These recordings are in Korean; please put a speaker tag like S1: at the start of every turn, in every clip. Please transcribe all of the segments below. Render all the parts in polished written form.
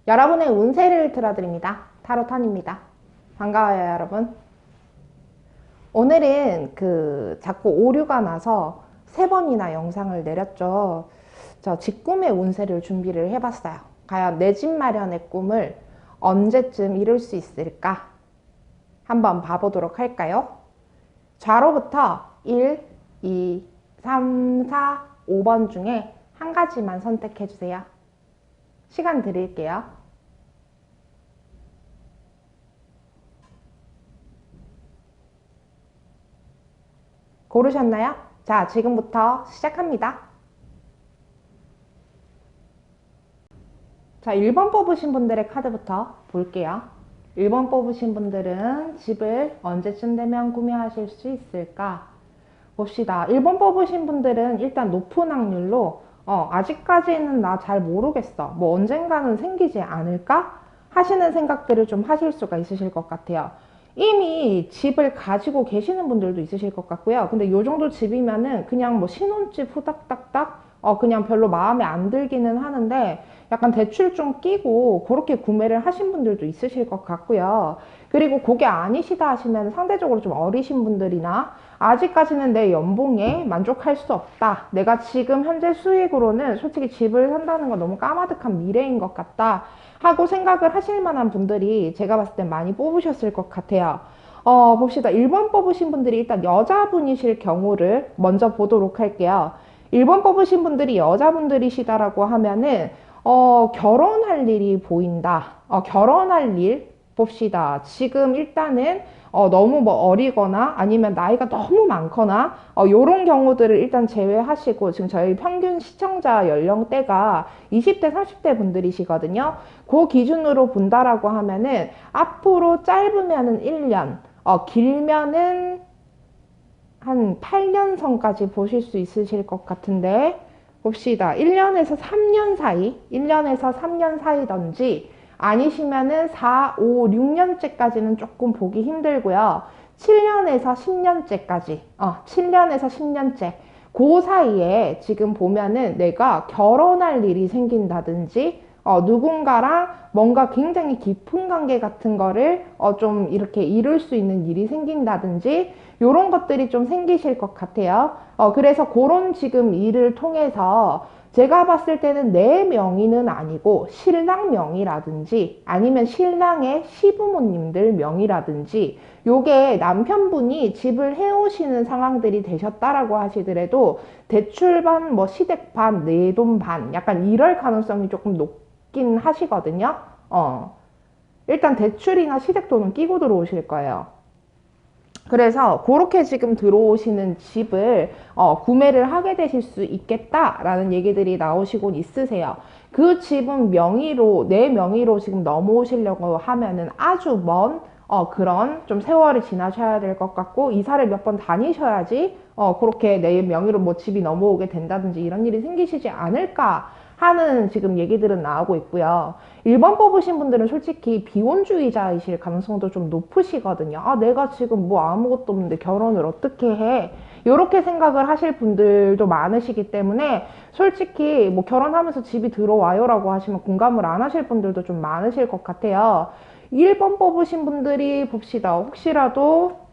S1: 여러분의 운세를 들어드립니다. 타로탄입니다. 반가워요, 여러분. 오늘은 자꾸 오류가 나서 3번이나 영상을 내렸죠. 저 직꿈의 운세를 준비를 해봤어요. 과연 내 집 마련의 꿈을 언제쯤 이룰 수 있을까? 한번 봐보도록 할까요? 좌로부터 1, 2, 3, 4, 5번 중에 한 가지만 선택해주세요. 시간 드릴게요. 고르셨나요? 자, 지금부터 시작합니다. 자, 1번 뽑으신 분들의 카드부터 볼게요. 1번 뽑으신 분들은 집을 언제쯤 되면 구매하실 수 있을까? 봅시다. 1번 뽑으신 분들은 일단 높은 확률로 아직까지는 나 잘 모르겠어. 뭐 언젠가는 생기지 않을까? 하시는 생각들을 좀 하실 수가 있으실 것 같아요. 이미 집을 가지고 계시는 분들도 있으실 것 같고요. 근데 요 정도 집이면은 그냥 뭐 신혼집 후닥닥닥 그냥 별로 마음에 안 들기는 하는데 약간 대출 좀 끼고 그렇게 구매를 하신 분들도 있으실 것 같고요. 그리고 그게 아니시다 하시면 상대적으로 좀 어리신 분들이나 아직까지는 내 연봉에 만족할 수 없다. 내가 지금 현재 수익으로는 솔직히 집을 산다는 건 너무 까마득한 미래인 것 같다. 하고 생각을 하실 만한 분들이 제가 봤을 때 많이 뽑으셨을 것 같아요. 봅시다. 1번 뽑으신 분들이 일단 여자분이실 경우를 먼저 보도록 할게요. 1번 뽑으신 분들이 여자분들이시다라고 하면은, 결혼할 일이 보인다. 결혼할 일 봅시다. 지금 일단은 너무 뭐 어리거나 아니면 나이가 너무 많거나 요런 경우들을 일단 제외하시고 지금 저희 평균 시청자 연령대가 20대 30대 분들이시거든요. 그 기준으로 본다라고 하면은 앞으로 짧으면은 1년 길면은 한 8년 선까지 보실 수 있으실 것 같은데 봅시다. 1년에서 3년 사이 1년에서 3년 사이던지 아니시면은 4, 5, 6년째까지는 조금 보기 힘들고요. 7년에서 10년째까지, 7년에서 10년째. 그 사이에 지금 보면은 내가 결혼할 일이 생긴다든지, 누군가랑 뭔가 굉장히 깊은 관계 같은 거를 좀 이렇게 이룰 수 있는 일이 생긴다든지, 요런 것들이 좀 생기실 것 같아요. 그래서 그런 지금 일을 통해서 제가 봤을 때는 내 명의는 아니고 신랑 명의라든지 아니면 신랑의 시부모님들 명의라든지 요게 남편분이 집을 해오시는 상황들이 되셨다라고 하시더라도 대출 반, 뭐 시댁 반, 내 돈 반 약간 이럴 가능성이 조금 높긴 하시거든요. 일단 대출이나 시댁 돈은 끼고 들어오실 거예요. 그래서 그렇게 지금 들어오시는 집을 구매를 하게 되실 수 있겠다라는 얘기들이 나오시곤 있으세요. 그 집은 명의로 내 명의로 지금 넘어오시려고 하면은 아주 먼 그런 좀 세월이 지나셔야 될 것 같고 이사를 몇 번 다니셔야지 그렇게 내 명의로 뭐 집이 넘어오게 된다든지 이런 일이 생기시지 않을까 하는 지금 얘기들은 나오고 있고요. 1번 뽑으신 분들은 솔직히 비혼주의자이실 가능성도 좀 높으시거든요. 아, 내가 지금 뭐 아무것도 없는데 결혼을 어떻게 해? 이렇게 생각을 하실 분들도 많으시기 때문에 솔직히 뭐 결혼하면서 집이 들어와요라고 하시면 공감을 안 하실 분들도 좀 많으실 것 같아요. 1번 뽑으신 분들이 봅시다. 혹시라도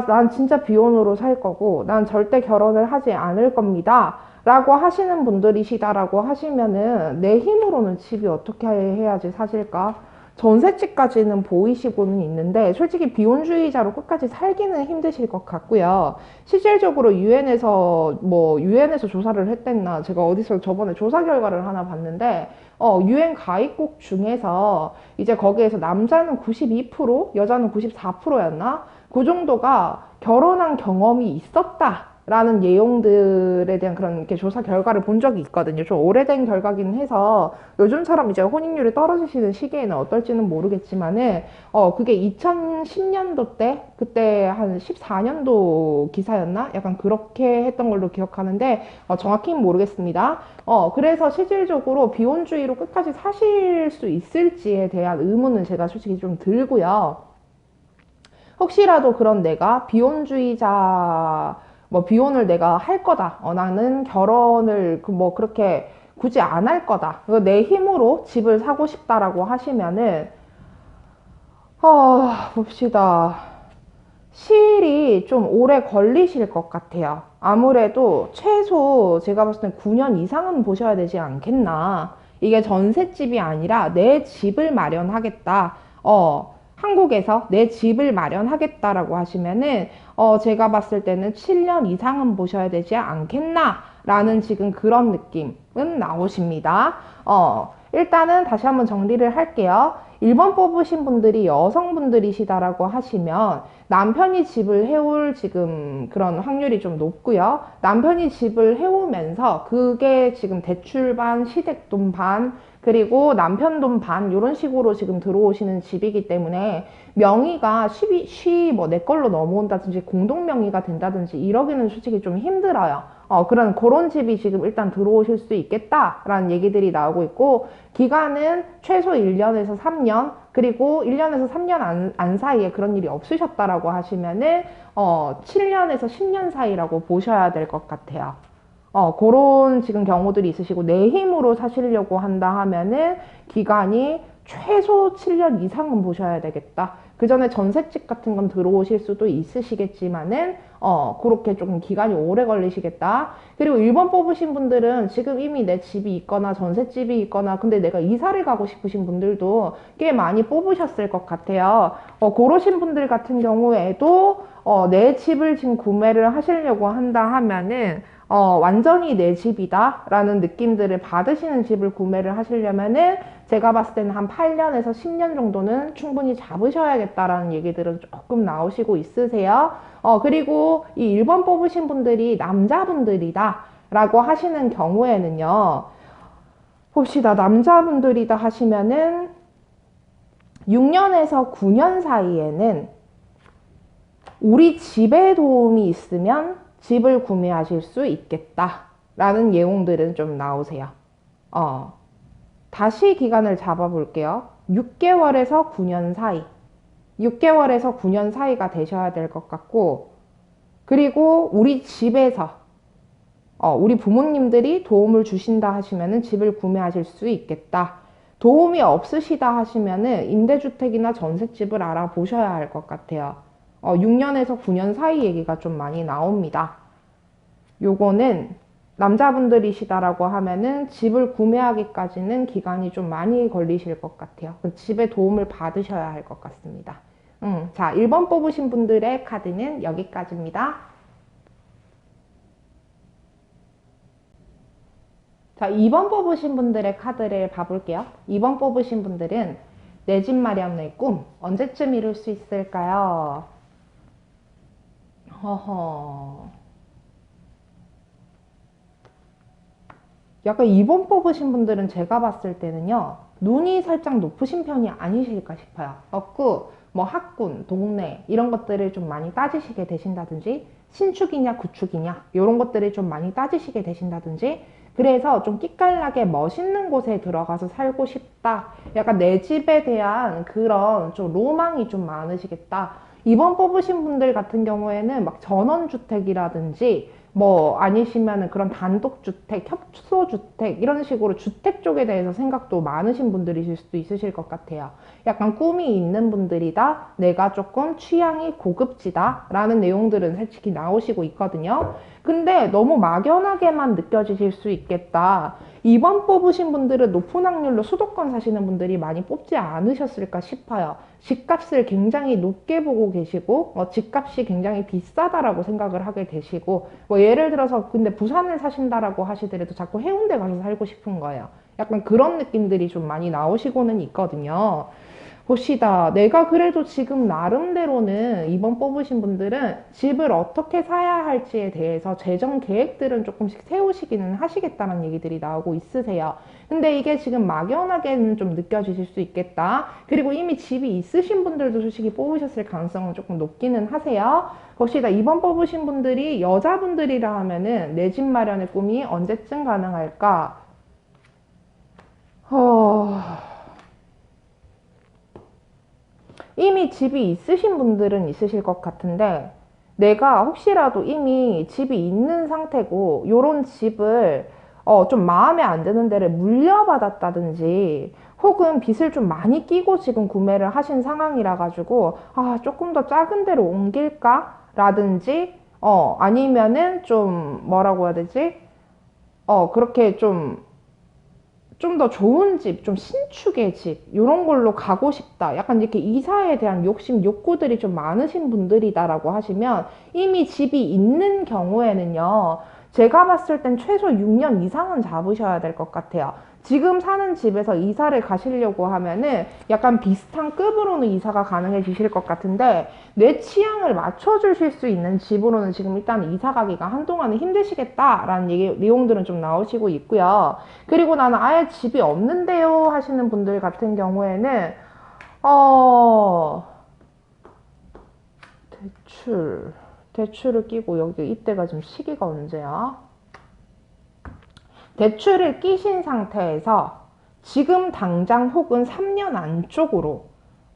S1: 난 진짜 비혼으로 살 거고, 난 절대 결혼을 하지 않을 겁니다. 라고 하시는 분들이시다라고 하시면은, 내 힘으로는 집이 어떻게 해야지 사실까? 전셋집까지는 보이시고는 있는데, 솔직히 비혼주의자로 끝까지 살기는 힘드실 것 같고요. 실질적으로 유엔에서 조사를 했댔나? 제가 어디서 저번에 조사 결과를 하나 봤는데, 유엔 가입국 중에서 이제 거기에서 남자는 92%, 여자는 94%였나? 그 정도가 결혼한 경험이 있었다라는 내용들에 대한 그런 이렇게 조사 결과를 본 적이 있거든요. 좀 오래된 결과기는 해서 요즘처럼 이제 혼인율이 떨어지시는 시기에는 어떨지는 모르겠지만은 그게 2010년도 때 그때 한 14년도 기사였나? 약간 그렇게 했던 걸로 기억하는데 정확히는 모르겠습니다. 그래서 실질적으로 비혼주의로 끝까지 사실 수 있을지에 대한 의문은 제가 솔직히 좀 들고요. 혹시라도 그런 내가 비혼주의자, 뭐 비혼을 내가 할 거다. 나는 결혼을 뭐 그렇게 굳이 안 할 거다. 내 힘으로 집을 사고 싶다라고 하시면은, 봅시다. 시일이 좀 오래 걸리실 것 같아요. 아무래도 최소 제가 봤을 땐 9년 이상은 보셔야 되지 않겠나. 이게 전셋집이 아니라 내 집을 마련하겠다. 한국에서 내 집을 마련하겠다라고 하시면은, 제가 봤을 때는 7년 이상은 보셔야 되지 않겠나. 라는 지금 그런 느낌은 나오십니다. 일단은 다시 한번 정리를 할게요. 1번 뽑으신 분들이 여성분들이시다라고 하시면 남편이 집을 해올 지금 그런 확률이 좀 높고요. 남편이 집을 해오면서 그게 지금 대출 반, 시댁돈 반, 그리고 남편 돈 반, 이런 식으로 지금 들어오시는 집이기 때문에 명의가 뭐 내 걸로 넘어온다든지 공동 명의가 된다든지 이러기는 솔직히 좀 힘들어요. 그런 집이 지금 일단 들어오실 수 있겠다라는 얘기들이 나오고 있고, 기간은 최소 1년에서 3년, 그리고 1년에서 3년 안 사이에 그런 일이 없으셨다라고 하시면은, 7년에서 10년 사이라고 보셔야 될 것 같아요. 그런 지금 경우들이 있으시고, 내 힘으로 사시려고 한다 하면은, 기간이 최소 7년 이상은 보셔야 되겠다. 그 전에 전셋집 같은 건 들어오실 수도 있으시겠지만은, 그렇게 조금 기간이 오래 걸리시겠다. 그리고 1번 뽑으신 분들은 지금 이미 내 집이 있거나 전셋집이 있거나, 근데 내가 이사를 가고 싶으신 분들도 꽤 많이 뽑으셨을 것 같아요. 그러신 분들 같은 경우에도, 내 집을 지금 구매를 하시려고 한다 하면은, 완전히 내 집이다 라는 느낌들을 받으시는 집을 구매를 하시려면은 제가 봤을 때는 한 8년에서 10년 정도는 충분히 잡으셔야겠다라는 얘기들은 조금 나오시고 있으세요. 그리고 이 1번 뽑으신 분들이 남자분들이다 라고 하시는 경우에는요, 봅시다. 남자분들이다 하시면은 6년에서 9년 사이에는 우리 집에 도움이 있으면 집을 구매하실 수 있겠다 라는 내용들은 좀 나오세요. 다시 기간을 잡아 볼게요. 6개월에서 9년 사이, 6개월에서 9년 사이가 되셔야 될 것 같고, 그리고 우리 집에서 우리 부모님들이 도움을 주신다 하시면은 집을 구매하실 수 있겠다. 도움이 없으시다 하시면은 임대주택이나 전셋집을 알아보셔야 할 것 같아요. 6년에서 9년 사이 얘기가 좀 많이 나옵니다. 요거는 남자분들이시다라고 하면은 집을 구매하기까지는 기간이 좀 많이 걸리실 것 같아요. 집에 도움을 받으셔야 할 것 같습니다. 자, 1번 뽑으신 분들의 카드는 여기까지입니다. 자, 2번 뽑으신 분들의 카드를 봐볼게요. 2번 뽑으신 분들은 내 집 마련의 꿈 언제쯤 이룰 수 있을까요? 약간 2번 뽑으신 분들은 제가 봤을 때는요, 눈이 살짝 높으신 편이 아니실까 싶어요. 뭐 학군, 동네 이런 것들을 좀 많이 따지시게 되신다든지, 신축이냐 구축이냐 이런 것들을 좀 많이 따지시게 되신다든지, 그래서 좀 끼깔나게 멋있는 곳에 들어가서 살고 싶다, 약간 내 집에 대한 그런 좀 로망이 좀 많으시겠다. 2번 뽑으신 분들 같은 경우에는 막 전원주택이라든지 뭐 아니시면은 그런 단독주택, 협소주택 이런 식으로 주택 쪽에 대해서 생각도 많으신 분들이실 수도 있으실 것 같아요. 약간 꿈이 있는 분들이다, 내가 조금 취향이 고급지다 라는 내용들은 솔직히 나오시고 있거든요. 근데 너무 막연하게만 느껴지실 수 있겠다. 2번 뽑으신 분들은 높은 확률로 수도권 사시는 분들이 많이 뽑지 않으셨을까 싶어요. 집값을 굉장히 높게 보고 계시고, 집값이 굉장히 비싸다라고 생각을 하게 되시고, 뭐 예를 들어서 근데 부산을 사신다라고 하시더라도 자꾸 해운대 가서 살고 싶은 거예요. 약간 그런 느낌들이 좀 많이 나오시고는 있거든요. 봅시다. 내가 그래도 지금 나름대로는 2번 뽑으신 분들은 집을 어떻게 사야 할지에 대해서 재정 계획들은 조금씩 세우시기는 하시겠다는 얘기들이 나오고 있으세요. 근데 이게 지금 막연하게는 좀 느껴지실 수 있겠다. 그리고 이미 집이 있으신 분들도 솔직히 뽑으셨을 가능성은 조금 높기는 하세요. 봅시다. 2번 뽑으신 분들이 여자분들이라 하면은 내 집 마련의 꿈이 언제쯤 가능할까? 이미 집이 있으신 분들은 있으실 것 같은데, 내가 혹시라도 이미 집이 있는 상태고 요런 집을 좀 마음에 안 드는 데를 물려받았다든지 혹은 빚을 좀 많이 끼고 지금 구매를 하신 상황이라 가지고 조금 더 작은 데로 옮길까? 라든지 아니면은 좀 뭐라고 해야 되지? 그렇게 좀 더 좋은 집, 좀 신축의 집, 이런 걸로 가고 싶다. 약간 이렇게 이사에 대한 욕심, 욕구들이 좀 많으신 분들이다라고 하시면 이미 집이 있는 경우에는요, 제가 봤을 땐 최소 6년 이상은 잡으셔야 될 것 같아요. 지금 사는 집에서 이사를 가시려고 하면은 약간 비슷한 급으로는 이사가 가능해지실 것 같은데 내 취향을 맞춰주실 수 있는 집으로는 지금 일단 이사 가기가 한동안은 힘드시겠다라는 내용들은 좀 나오시고 있고요. 그리고 나는 아예 집이 없는데요 하시는 분들 같은 경우에는 어 대출을 끼고 여기 이때가 지금 시기가 언제야? 대출을 끼신 상태에서 지금 당장 혹은 3년 안쪽으로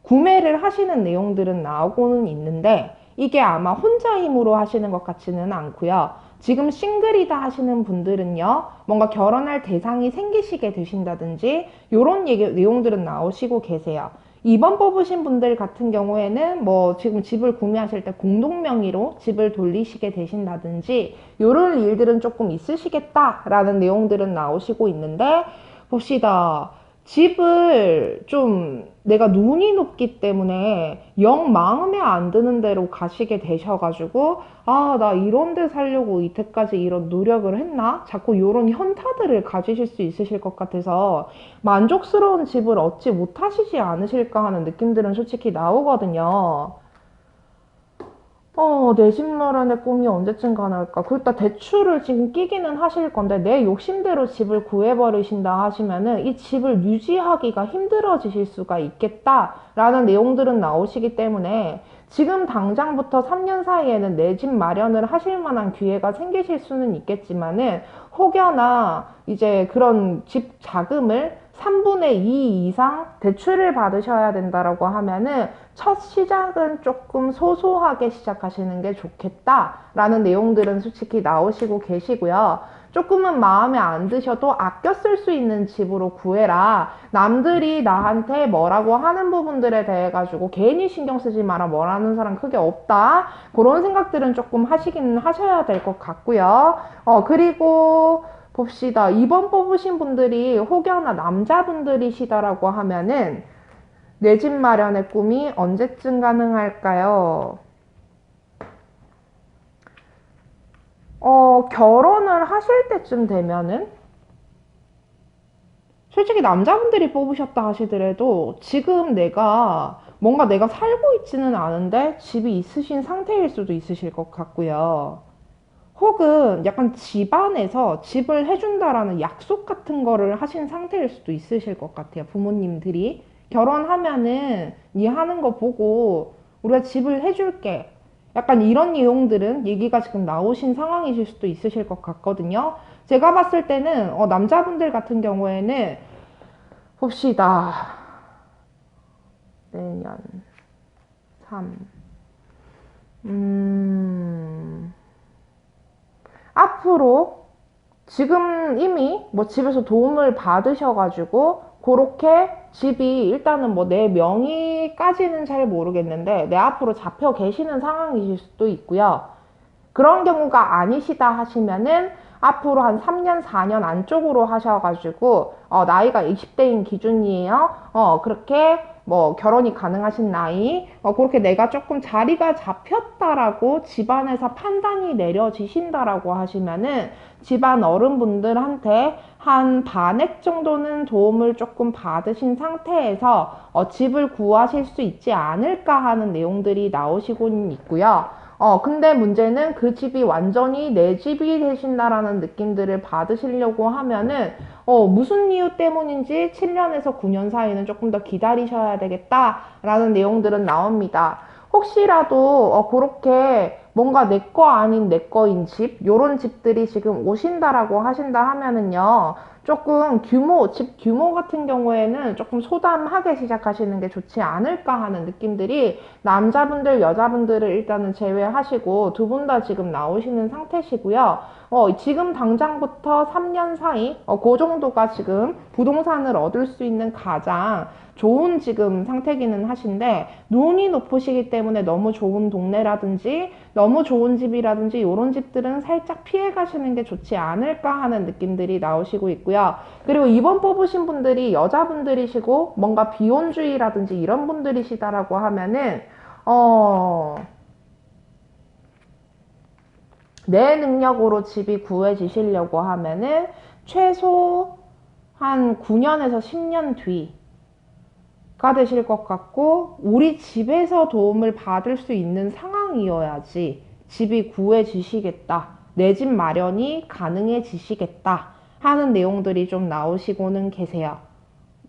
S1: 구매를 하시는 내용들은 나오고는 있는데 이게 아마 혼자 힘으로 하시는 것 같지는 않고요. 지금 싱글이다 하시는 분들은요, 뭔가 결혼할 대상이 생기시게 되신다든지 이런 내용들은 나오시고 계세요. 2번 뽑으신 분들 같은 경우에는 뭐 지금 집을 구매하실 때 공동명의로 집을 돌리시게 되신다든지 이런 일들은 조금 있으시겠다라는 내용들은 나오시고 있는데 봅시다. 집을 좀 내가 눈이 높기 때문에 영 마음에 안 드는 데로 가시게 되셔가지고 나 이런 데 살려고 이때까지 이런 노력을 했나? 자꾸 이런 현타들을 가지실 수 있으실 것 같아서 만족스러운 집을 얻지 못하시지 않으실까 하는 느낌들은 솔직히 나오거든요. 내 집 마련의 꿈이 언제쯤 가능할까? 그렇다 대출을 지금 끼기는 하실 건데 내 욕심대로 집을 구해버리신다 하시면은 이 집을 유지하기가 힘들어지실 수가 있겠다라는 내용들은 나오시기 때문에 지금 당장부터 3년 사이에는 내 집 마련을 하실 만한 기회가 생기실 수는 있겠지만은 혹여나 이제 그런 집 자금을 3분의 2 이상 대출을 받으셔야 된다라고 하면은 첫 시작은 조금 소소하게 시작하시는 게 좋겠다라는 내용들은 솔직히 나오시고 계시고요. 조금은 마음에 안 드셔도 아껴 쓸 수 있는 집으로 구해라. 남들이 나한테 뭐라고 하는 부분들에 대해 가지고 괜히 신경 쓰지 마라. 뭐라는 사람 크게 없다. 그런 생각들은 조금 하시긴 하셔야 될 것 같고요. 그리고 봅시다. 2번 뽑으신 분들이 혹여나 남자분들이시다라고 하면은 내 집 마련의 꿈이 언제쯤 가능할까요? 결혼을 하실 때쯤 되면은 솔직히 남자분들이 뽑으셨다 하시더라도 지금 뭔가 내가 살고 있지는 않은데 집이 있으신 상태일 수도 있으실 것 같고요. 혹은 약간 집안에서 집을 해준다라는 약속 같은 거를 하신 상태일 수도 있으실 것 같아요. 부모님들이. 결혼하면은 니 하는 거 보고 우리가 집을 해줄게. 약간 이런 내용들은 얘기가 지금 나오신 상황이실 수도 있으실 것 같거든요. 제가 봤을 때는 남자분들 같은 경우에는 봅시다. 내년 3 앞으로 지금 이미 뭐 집에서 도움을 받으셔가지고 그렇게 집이 일단은 뭐 내 명의까지는 잘 모르겠는데 내 앞으로 잡혀 계시는 상황이실 수도 있고요. 그런 경우가 아니시다 하시면은 앞으로 한 3년, 4년 안쪽으로 하셔가지고 나이가 20대인 기준이에요. 그렇게 뭐 결혼이 가능하신 나이, 그렇게 내가 조금 자리가 잡혔다라고 집안에서 판단이 내려지신다라고 하시면은 집안 어른분들한테 한 반액 정도는 도움을 조금 받으신 상태에서 집을 구하실 수 있지 않을까 하는 내용들이 나오시곤 있고요. 근데 문제는 그 집이 완전히 내 집이 되신다라는 느낌들을 받으시려고 하면은, 무슨 이유 때문인지 7년에서 9년 사이는 조금 더 기다리셔야 되겠다라는 내용들은 나옵니다. 혹시라도, 그렇게 뭔가 내 거 아닌 내 거인 집, 요런 집들이 지금 오신다라고 하신다 하면은요, 조금 집 규모 같은 경우에는 조금 소담하게 시작하시는 게 좋지 않을까 하는 느낌들이 남자분들, 여자분들을 일단은 제외하시고 두 분 다 지금 나오시는 상태시고요. 지금 당장부터 3년 사이, 그 정도가 지금 부동산을 얻을 수 있는 가장 좋은 지금 상태기는 하신데, 눈이 높으시기 때문에 너무 좋은 동네라든지 너무 좋은 집이라든지 이런 집들은 살짝 피해 가시는 게 좋지 않을까 하는 느낌들이 나오시고 있고요. 그리고 이번 뽑으신 분들이 여자분들이시고 뭔가 비혼주의라든지 이런 분들이시다라고 하면은 내 능력으로 집이 구해지시려고 하면은 최소 한 9년에서 10년 뒤가 되실 것 같고, 우리 집에서 도움을 받을 수 있는 상황이어야지 집이 구해지시겠다, 내 집 마련이 가능해지시겠다 하는 내용들이 좀 나오시고는 계세요.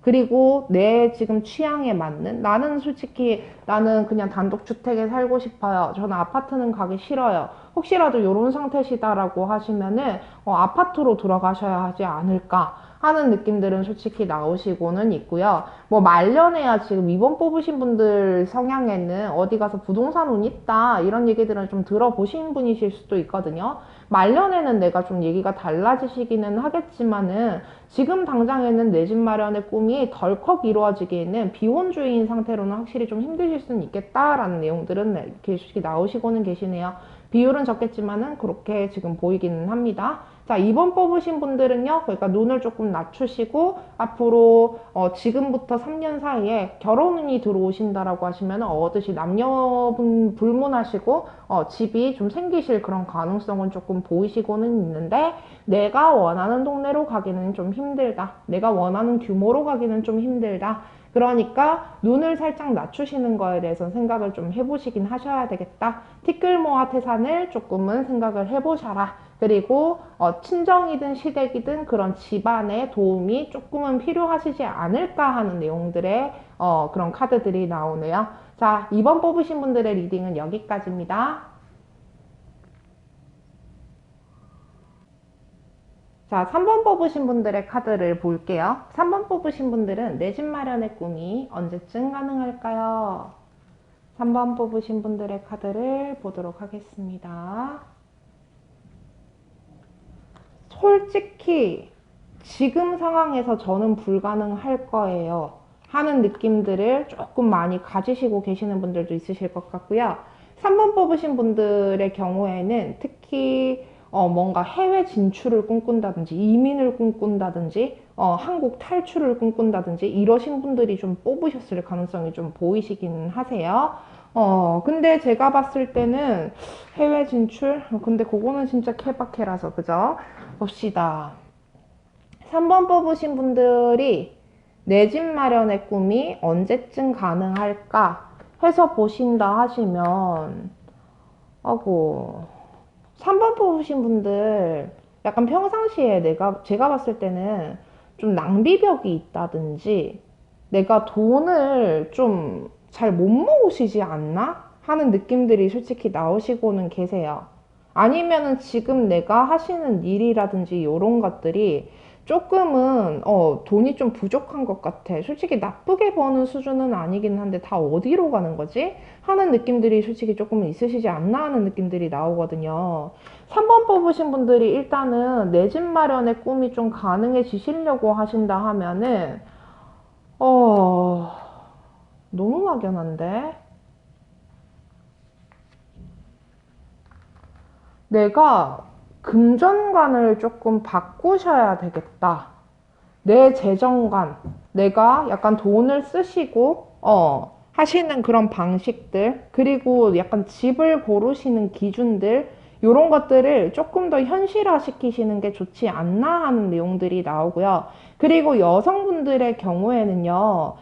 S1: 그리고 내 지금 취향에 맞는, 나는 그냥 단독주택에 살고 싶어요, 저는 아파트는 가기 싫어요, 혹시라도 이런 상태시다라고 하시면은 아파트로 들어가셔야 하지 않을까 하는 느낌들은 솔직히 나오시고는 있고요. 뭐 말년에야 지금 이번 뽑으신 분들 성향에는 어디 가서 부동산 운 있다 이런 얘기들은 좀 들어보신 분이실 수도 있거든요. 말년에는 내가 좀 얘기가 달라지시기는 하겠지만은 지금 당장에는 내 집 마련의 꿈이 덜컥 이루어지기에는 비혼주의인 상태로는 확실히 좀 힘드실 수는 있겠다라는 내용들은 이렇게 나오시고는 계시네요. 비율은 적겠지만은 그렇게 지금 보이기는 합니다. 자, 2번 뽑으신 분들은요, 그러니까 눈을 조금 낮추시고 앞으로 지금부터 3년 사이에 결혼운이 들어오신다라고 하시면 얻으실 남녀분 불문하시고 집이 좀 생기실 그런 가능성은 조금 보이시고는 있는데, 내가 원하는 동네로 가기는 좀 힘들다, 내가 원하는 규모로 가기는 좀 힘들다, 그러니까 눈을 살짝 낮추시는 거에 대해서 생각을 좀 해보시긴 하셔야 되겠다. 티끌모아 태산을 조금은 생각을 해보셔라. 그리고 친정이든 시댁이든 그런 집안의 도움이 조금은 필요하시지 않을까 하는 내용들의 그런 카드들이 나오네요. 자, 2번 뽑으신 분들의 리딩은 여기까지입니다. 자, 3번 뽑으신 분들의 카드를 볼게요. 3번 뽑으신 분들은 내 집 마련의 꿈이 언제쯤 가능할까요? 3번 뽑으신 분들의 카드를 보도록 하겠습니다. 솔직히 지금 상황에서 저는 불가능할 거예요 하는 느낌들을 조금 많이 가지시고 계시는 분들도 있으실 것 같고요. 3번 뽑으신 분들의 경우에는 특히 뭔가 해외 진출을 꿈꾼다든지 이민을 꿈꾼다든지 한국 탈출을 꿈꾼다든지 이러신 분들이 좀 뽑으셨을 가능성이 좀 보이시긴 하세요. 근데 제가 봤을 때는 해외 진출? 근데 그거는 진짜 케바케라서, 그죠? 봅시다. 3번 뽑으신 분들이 내 집 마련의 꿈이 언제쯤 가능할까 해서 보신다 하시면, 아고, 3번 뽑으신 분들 약간 평상시에 제가 봤을 때는 좀 낭비벽이 있다든지 내가 돈을 좀 잘 못 모으시지 않나 하는 느낌들이 솔직히 나오시고는 계세요. 아니면은 지금 내가 하시는 일이라든지 이런 것들이 조금은 돈이 좀 부족한 것 같아, 솔직히 나쁘게 버는 수준은 아니긴 한데 다 어디로 가는 거지 하는 느낌들이 솔직히 조금 있으시지 않나 하는 느낌들이 나오거든요. 3번 뽑으신 분들이 일단은 내 집 마련의 꿈이 좀 가능해지시려고 하신다 하면은 너무 막연한데, 내가 금전관을 조금 바꾸셔야 되겠다, 내 재정관, 내가 약간 돈을 쓰시고 하시는 그런 방식들, 그리고 약간 집을 고르시는 기준들, 이런 것들을 조금 더 현실화 시키시는 게 좋지 않나 하는 내용들이 나오고요. 그리고 여성분들의 경우에는요,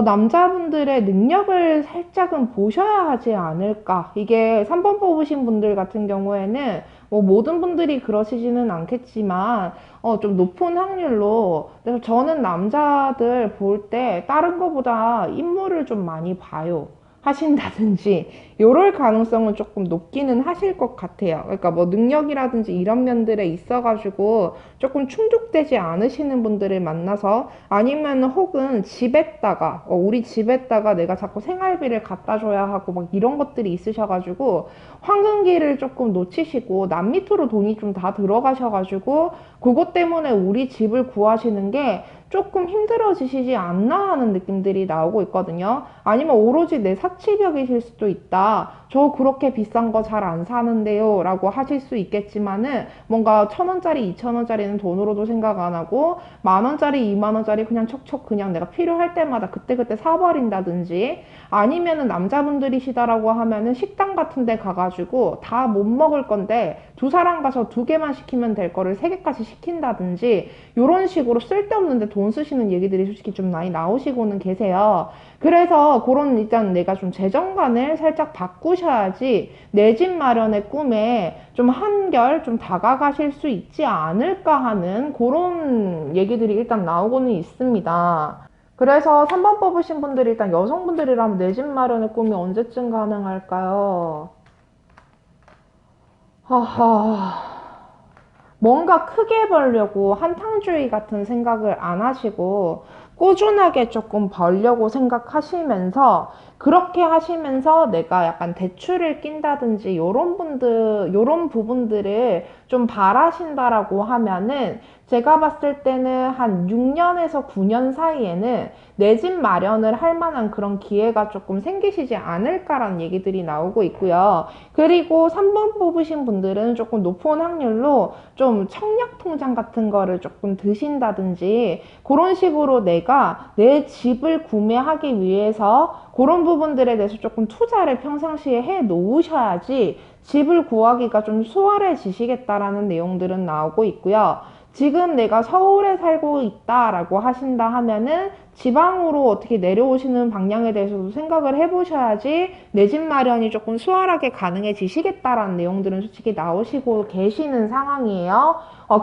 S1: 남자분들의 능력을 살짝은 보셔야 하지 않을까. 이게 3번 뽑으신 분들 같은 경우에는 뭐 모든 분들이 그러시지는 않겠지만 좀 높은 확률로, 그래서 저는 남자들 볼 때 다른 거보다 인물을 좀 많이 봐요. 하신다든지 요럴 가능성은 조금 높기는 하실 것 같아요. 그러니까 뭐 능력이라든지 이런 면들에 있어가지고 조금 충족되지 않으시는 분들을 만나서 아니면 혹은 집에다가 우리 집에다가 내가 자꾸 생활비를 갖다 줘야 하고 막 이런 것들이 있으셔가지고 황금기를 조금 놓치시고 남 밑으로 돈이 좀 다 들어가셔가지고 그것 때문에 우리 집을 구하시는 게 조금 힘들어지시지 않나 하는 느낌들이 나오고 있거든요. 아니면 오로지 내 사치벽이실 수도 있다. 저 그렇게 비싼 거 잘 안 사는데요 라고 하실 수 있겠지만은 뭔가 1,000원짜리 2,000원짜리는 돈으로도 생각 안 하고 10,000원짜리 20,000원짜리 그냥 척척 그냥 내가 필요할 때마다 그때그때 사버린다든지 아니면은 남자분들이시다라고 하면은 식당 같은 데 가가지고 다 못 먹을 건데 두 사람 가서 2개만 시키면 될 거를 3개까지 시킨다든지 요런 식으로 쓸데없는데 돈 쓰시는 얘기들이 솔직히 좀 많이 나오시고는 계세요. 그래서 그런 일단 내가 좀 재정관을 살짝 바꾸셔야지 내 집 마련의 꿈에 좀 한결 좀 다가가실 수 있지 않을까 하는 그런 얘기들이 일단 나오고는 있습니다. 그래서 3번 뽑으신 분들이 일단 여성분들이라면 내 집 마련의 꿈이 언제쯤 가능할까요? 하하. 뭔가 크게 벌려고 한탕주의 같은 생각을 안 하시고 꾸준하게 조금 벌려고 생각하시면서 그렇게 하시면서 내가 약간 대출을 낀다든지 요런 부분들을 좀 바라신다라고 하면은 제가 봤을 때는 한 6년에서 9년 사이에는 내 집 마련을 할 만한 그런 기회가 조금 생기시지 않을까라는 얘기들이 나오고 있고요. 그리고 3번 뽑으신 분들은 조금 높은 확률로 좀 청약통장 같은 거를 조금 드신다든지 그런 식으로 내가 내 집을 구매하기 위해서 그런 부분들에 대해서 조금 투자를 평상시에 해 놓으셔야지 집을 구하기가 좀 수월해지시겠다라는 내용들은 나오고 있고요. 지금 내가 서울에 살고 있다라고 하신다 하면은 지방으로 어떻게 내려오시는 방향에 대해서도 생각을 해보셔야지 내 집 마련이 조금 수월하게 가능해지시겠다라는 내용들은 솔직히 나오시고 계시는 상황이에요.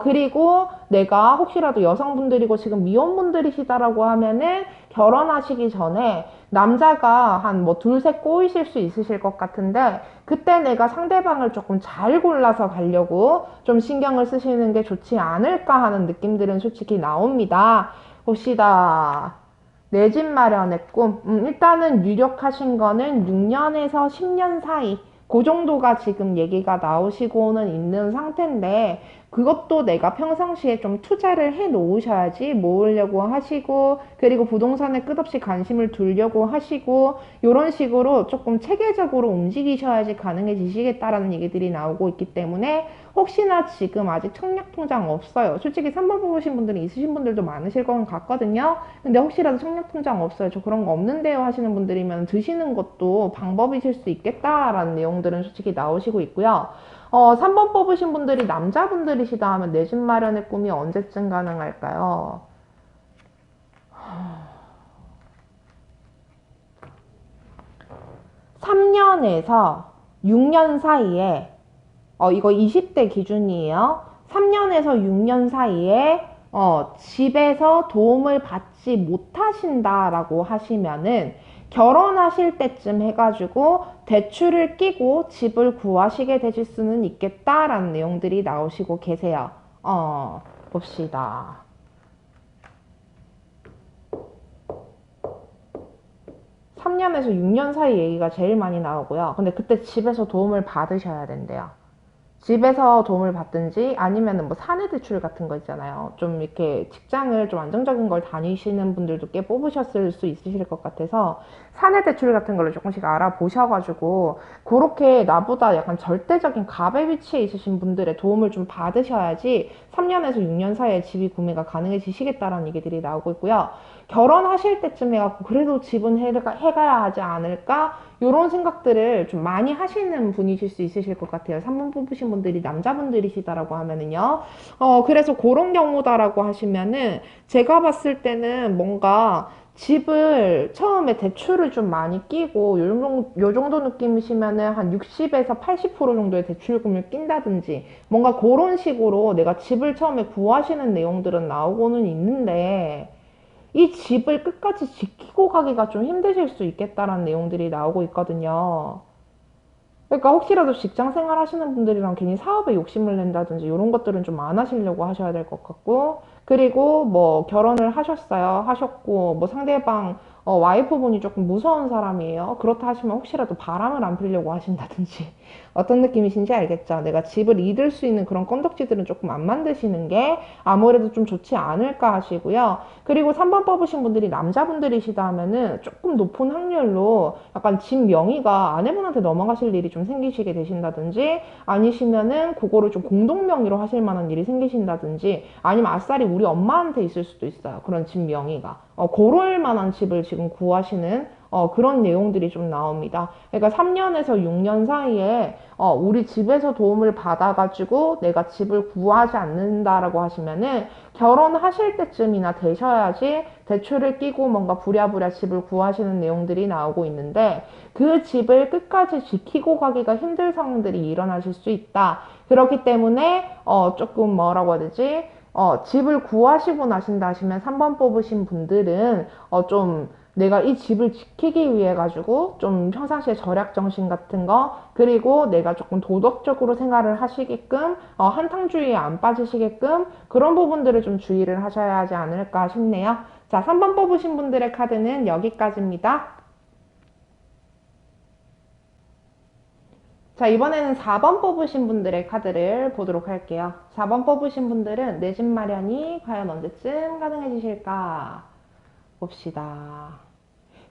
S1: 그리고 내가 혹시라도 여성분들이고 지금 미혼분들이시다라고 하면은 결혼하시기 전에 남자가 한 뭐 둘, 셋 꼬이실 수 있으실 것 같은데 그때 내가 상대방을 조금 잘 골라서 가려고 좀 신경을 쓰시는 게 좋지 않을까 하는 느낌들은 솔직히 나옵니다. 봅시다. 내 집 마련의 꿈. 일단은 유력하신 거는 6년에서 10년 사이. 그 정도가 지금 얘기가 나오시고는 있는 상태인데 그것도 내가 평상시에 좀 투자를 해 놓으셔야지 모으려고 하시고 그리고 부동산에 끝없이 관심을 두려고 하시고 이런 식으로 조금 체계적으로 움직이셔야지 가능해지시겠다라는 얘기들이 나오고 있기 때문에 혹시나 지금 아직 청약통장 없어요. 솔직히 3번 뽑으신 분들이 있으신 분들도 많으실 것 같거든요. 근데 혹시라도 청약통장 없어요. 저 그런 거 없는데요 하시는 분들이면 드시는 것도 방법이실 수 있겠다라는 내용들은 솔직히 나오시고 있고요. 3번 뽑으신 분들이 남자분들이시다 하면 내 집 마련의 꿈이 언제쯤 가능할까요? 3년에서 6년 사이에 이거 20대 기준이에요. 3년에서 6년 사이에 집에서 도움을 받지 못하신다라고 하시면은 결혼하실 때쯤 해가지고 대출을 끼고 집을 구하시게 되실 수는 있겠다라는 내용들이 나오시고 계세요. 봅시다. 3년에서 6년 사이 얘기가 제일 많이 나오고요. 근데 그때 집에서 도움을 받으셔야 된대요. 집에서 도움을 받든지 아니면은 뭐 사내 대출 같은 거 있잖아요. 좀 이렇게 직장을 좀 안정적인 걸 다니시는 분들도 꽤 뽑으셨을 수 있으실 것 같아서 사내 대출 같은 걸로 조금씩 알아보셔가지고 그렇게 나보다 약간 절대적인 갑의 위치에 있으신 분들의 도움을 좀 받으셔야지 3년에서 6년 사이에 집이 구매가 가능해지시겠다라는 얘기들이 나오고 있고요. 결혼하실 때쯤 해갖고 그래도 집은 해가야 하지 않을까? 이런 생각들을 좀 많이 하시는 분이실 수 있으실 것 같아요. 3번 뽑으신 분들이 남자분들이시다라고 하면은요. 그래서 그런 경우다라고 하시면은 제가 봤을 때는 뭔가 집을 처음에 대출을 좀 많이 끼고 요 정도 느낌이시면은 한 60에서 80% 정도의 대출금을 낀다든지 뭔가 그런 식으로 내가 집을 처음에 구하시는 내용들은 나오고는 있는데 이 집을 끝까지 지키고 가기가 좀 힘드실 수 있겠다라는 내용들이 나오고 있거든요. 그러니까 혹시라도 직장 생활 하시는 분들이랑 괜히 사업에 욕심을 낸다든지 이런 것들은 좀 안 하시려고 하셔야 될 것 같고, 그리고 뭐 결혼을 하셨어요. 하셨고 뭐 상대방 와이프분이 조금 무서운 사람이에요. 그렇다 하시면 혹시라도 바람을 안 피려고 하신다든지 어떤 느낌이신지 알겠죠? 내가 집을 잃을 수 있는 그런 건덕지들은 조금 안 만드시는 게 아무래도 좀 좋지 않을까 하시고요. 그리고 3번 뽑으신 분들이 남자분들이시다 하면은 조금 높은 확률로 약간 집 명의가 아내분한테 넘어가실 일이 좀 생기시게 되신다든지, 아니시면은 그거를 좀 공동 명의로 하실 만한 일이 생기신다든지, 아니면 아싸리 우리 엄마한테 있을 수도 있어요. 그런 집 명의가. 고를 만한 집을 지금 구하시는 그런 내용들이 좀 나옵니다. 그러니까 3년에서 6년 사이에 우리 집에서 도움을 받아가지고 내가 집을 구하지 않는다라고 하시면은 결혼하실 때쯤이나 되셔야지 대출을 끼고 뭔가 부랴부랴 집을 구하시는 내용들이 나오고 있는데, 그 집을 끝까지 지키고 가기가 힘들 상황들이 일어나실 수 있다. 그렇기 때문에 조금 뭐라고 해야 되지? 집을 구하시고 나신다 하시면 3번 뽑으신 분들은 좀 내가 이 집을 지키기 위해 가지고 좀 평상시에 절약 정신 같은 거, 그리고 내가 조금 도덕적으로 생활을 하시게끔 한탕주의에 안 빠지시게끔 그런 부분들을 좀 주의를 하셔야 하지 않을까 싶네요. 자, 3번 뽑으신 분들의 카드는 여기까지입니다. 자, 이번에는 4번 뽑으신 분들의 카드를 보도록 할게요. 4번 뽑으신 분들은 내 집 마련이 과연 언제쯤 가능해지실까? 봅시다.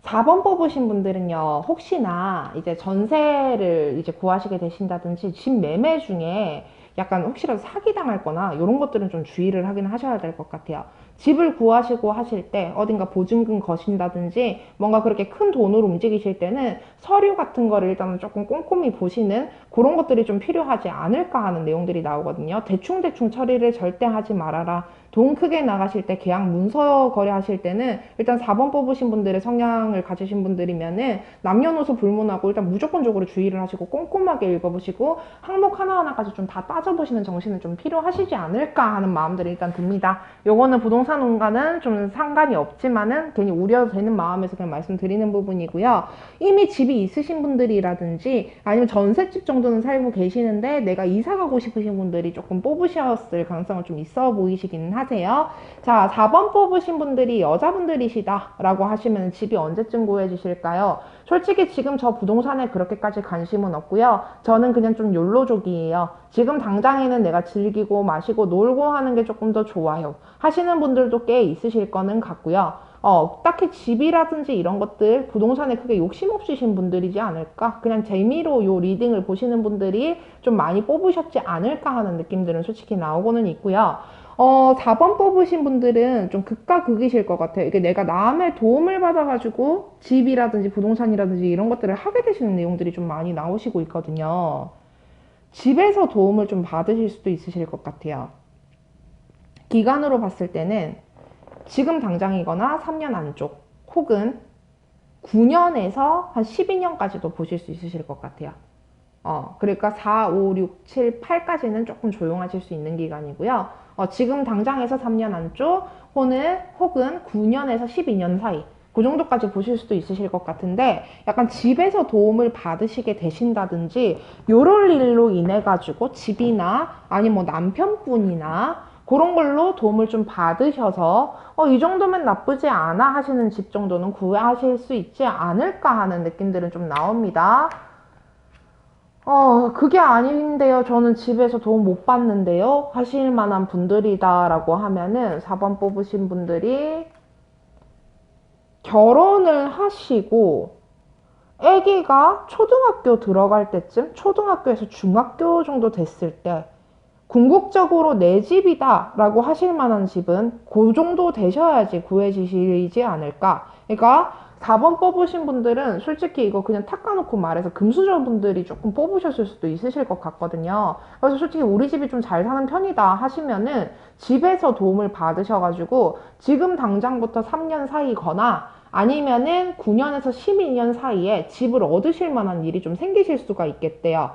S1: 4번 뽑으신 분들은요, 혹시나 이제 전세를 이제 구하시게 되신다든지 집 매매 중에 약간 혹시라도 사기당할 거나 이런 것들은 좀 주의를 하긴 하셔야 될 것 같아요. 집을 구하시고 하실 때 어딘가 보증금 거신다든지 뭔가 그렇게 큰 돈으로 움직이실 때는 서류 같은 거를 일단은 조금 꼼꼼히 보시는 그런 것들이 좀 필요하지 않을까 하는 내용들이 나오거든요. 대충대충 처리를 절대 하지 말아라. 돈 크게 나가실 때 계약 문서 거래하실 때는 일단 4번 뽑으신 분들의 성향을 가지신 분들이면은 남녀노소 불문하고 일단 무조건적으로 주의를 하시고 꼼꼼하게 읽어보시고 항목 하나하나까지 좀 다 따져보시는 정신은 좀 필요하시지 않을까 하는 마음들이 일단 듭니다. 요거는 부동산 운과는 좀 상관이 없지만은 괜히 우려되는 마음에서 그냥 말씀드리는 부분이고요. 이미 집이 있으신 분들이라든지 아니면 전셋집 정도는 살고 계시는데 내가 이사 가고 싶으신 분들이 조금 뽑으셨을 가능성은 좀 있어 보이시긴 하세요. 자, 4번 뽑으신 분들이 여자분들이시다 라고 하시면 집이 언제쯤 구해지실까요? 솔직히 지금 저 부동산에 그렇게까지 관심은 없고요. 저는 그냥 좀 욜로족이에요. 지금 당장에는 내가 즐기고 마시고 놀고 하는 게 조금 더 좋아요 하시는 분들도 꽤 있으실 거는 같고요. 딱히 집이라든지 이런 것들 부동산에 크게 욕심 없으신 분들이지 않을까? 그냥 재미로 요 리딩을 보시는 분들이 좀 많이 뽑으셨지 않을까 하는 느낌들은 솔직히 나오고는 있고요. 4번 뽑으신 분들은 좀 극과 극이실 것 같아요. 이게 내가 남의 도움을 받아가지고 집이라든지 부동산이라든지 이런 것들을 하게 되시는 내용들이 좀 많이 나오시고 있거든요. 집에서 도움을 좀 받으실 수도 있으실 것 같아요. 기간으로 봤을 때는 지금 당장이거나 3년 안쪽 혹은 9년에서 한 12년까지도 보실 수 있으실 것 같아요. 그러니까 4, 5, 6, 7, 8까지는 조금 조용하실 수 있는 기간이고요. 지금 당장에서 3년 안쪽 혹은 9년에서 12년 사이 그 정도까지 보실 수도 있으실 것 같은데, 약간 집에서 도움을 받으시게 되신다든지 요럴 일로 인해 가지고 집이나 아니면 뭐 남편분이나 그런 걸로 도움을 좀 받으셔서 이 정도면 나쁘지 않아 하시는 집 정도는 구하실 수 있지 않을까 하는 느낌들은 좀 나옵니다. 그게 아닌데요. 저는 집에서 도움 못 받는데요. 하실 만한 분들이다라고 하면은 4번 뽑으신 분들이 결혼을 하시고 아기가 초등학교 들어갈 때쯤, 초등학교에서 중학교 정도 됐을 때 궁극적으로 내 집이다 라고 하실 만한 집은 그 정도 되셔야지 구해지시지 않을까. 그러니까 4번 뽑으신 분들은 솔직히 이거 그냥 탁 까놓고 말해서 금수저 분들이 조금 뽑으셨을 수도 있으실 것 같거든요. 그래서 솔직히 우리 집이 좀 잘 사는 편이다 하시면은 집에서 도움을 받으셔가지고 지금 당장부터 3년 사이거나 아니면은 9년에서 12년 사이에 집을 얻으실 만한 일이 좀 생기실 수가 있겠대요.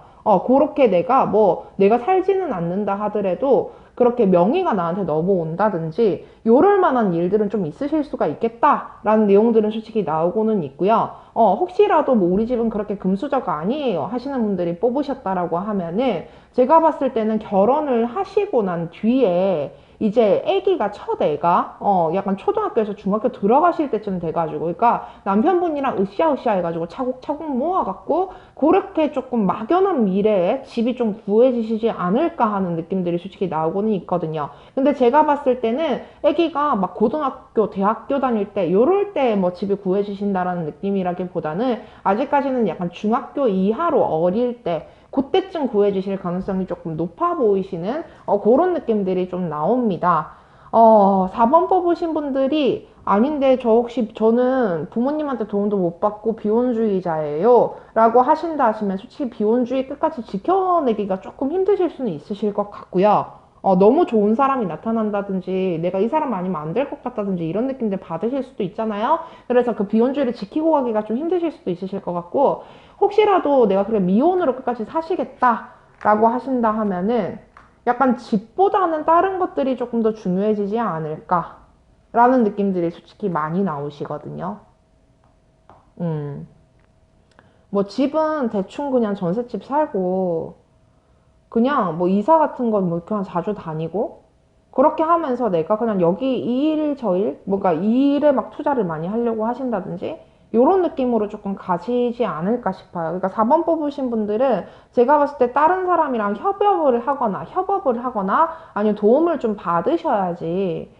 S1: 그렇게 내가 살지는 않는다 하더라도 그렇게 명의가 나한테 넘어온다든지 요럴 만한 일들은 좀 있으실 수가 있겠다라는 내용들은 솔직히 나오고는 있고요. 혹시라도 뭐 우리 집은 그렇게 금수저가 아니에요 하시는 분들이 뽑으셨다라고 하면은 제가 봤을 때는 결혼을 하시고 난 뒤에 이제 아기가 첫 애가 약간 초등학교에서 중학교 들어가실 때쯤 돼가지고 그러니까 남편분이랑 으쌰으쌰 해가지고 차곡차곡 모아갖고 그렇게 조금 막연한 미래에 집이 좀 구해지시지 않을까 하는 느낌들이 솔직히 나오고는 있거든요. 근데 제가 봤을 때는 아기가 막 고등학교, 대학교 다닐 때 요럴 때 뭐 집이 구해지신다라는 느낌이라기보다는 아직까지는 약간 중학교 이하로 어릴 때 그때쯤 구해주실 가능성이 조금 높아 보이시는 그런 느낌들이 좀 나옵니다. 4번 뽑으신 분들이 아닌데 저 혹시 저는 부모님한테 도움도 못 받고 비혼주의자예요 라고 하신다 하시면 솔직히 비혼주의 끝까지 지켜내기가 조금 힘드실 수는 있으실 것 같고요. 너무 좋은 사람이 나타난다든지 내가 이 사람 아니면 안 될 것 같다든지 이런 느낌들 받으실 수도 있잖아요. 그래서 그 비혼주의를 지키고 가기가 좀 힘드실 수도 있으실 것 같고 혹시라도 내가 그래 미혼으로 끝까지 사시겠다라고 하신다 하면은 약간 집보다는 다른 것들이 조금 더 중요해지지 않을까라는 느낌들이 솔직히 많이 나오시거든요. 뭐 집은 대충 그냥 전셋집 살고 그냥 뭐 이사 같은 건 뭐 그냥 자주 다니고 그렇게 하면서 내가 그냥 여기 이 일 저 일 뭔가 이 일에 막 투자를 많이 하려고 하신다든지 요런 느낌으로 조금 가시지 않을까 싶어요. 그러니까 4번 뽑으신 분들은 제가 봤을 때 다른 사람이랑 협업을 하거나 아니면 도움을 좀 받으셔야지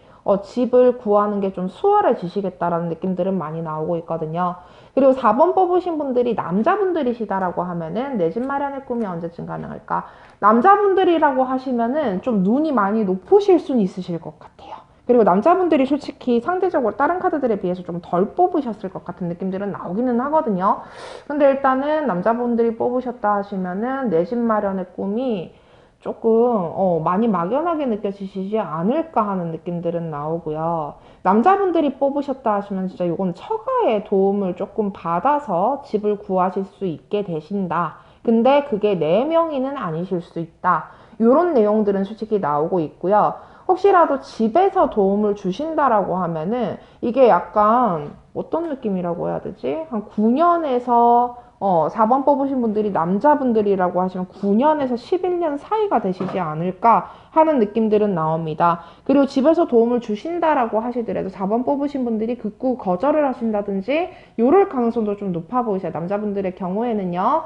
S1: 집을 구하는 게 좀 수월해지시겠다라는 느낌들은 많이 나오고 있거든요. 그리고 4번 뽑으신 분들이 남자분들이시다라고 하면은 내 집 마련의 꿈이 언제쯤 가능할까? 남자분들이라고 하시면은 좀 눈이 많이 높으실 수는 있으실 것 같아요. 그리고 남자분들이 솔직히 상대적으로 다른 카드들에 비해서 좀 덜 뽑으셨을 것 같은 느낌들은 나오기는 하거든요. 근데 일단은 남자분들이 뽑으셨다 하시면은 내 집 마련의 꿈이 조금 많이 막연하게 느껴지시지 않을까 하는 느낌들은 나오고요. 남자분들이 뽑으셨다 하시면 진짜 이건 처가의 도움을 조금 받아서 집을 구하실 수 있게 되신다. 근데 그게 내 명의는 아니실 수 있다. 이런 내용들은 솔직히 나오고 있고요. 혹시라도 집에서 도움을 주신다라고 하면은 이게 약간 어떤 느낌이라고 해야 되지? 한 9년에서 4번 뽑으신 분들이 남자분들이라고 하시면 9년에서 11년 사이가 되시지 않을까 하는 느낌들은 나옵니다. 그리고 집에서 도움을 주신다라고 하시더라도 4번 뽑으신 분들이 극구 거절을 하신다든지 요럴 가능성도 좀 높아 보이세요. 남자분들의 경우에는요.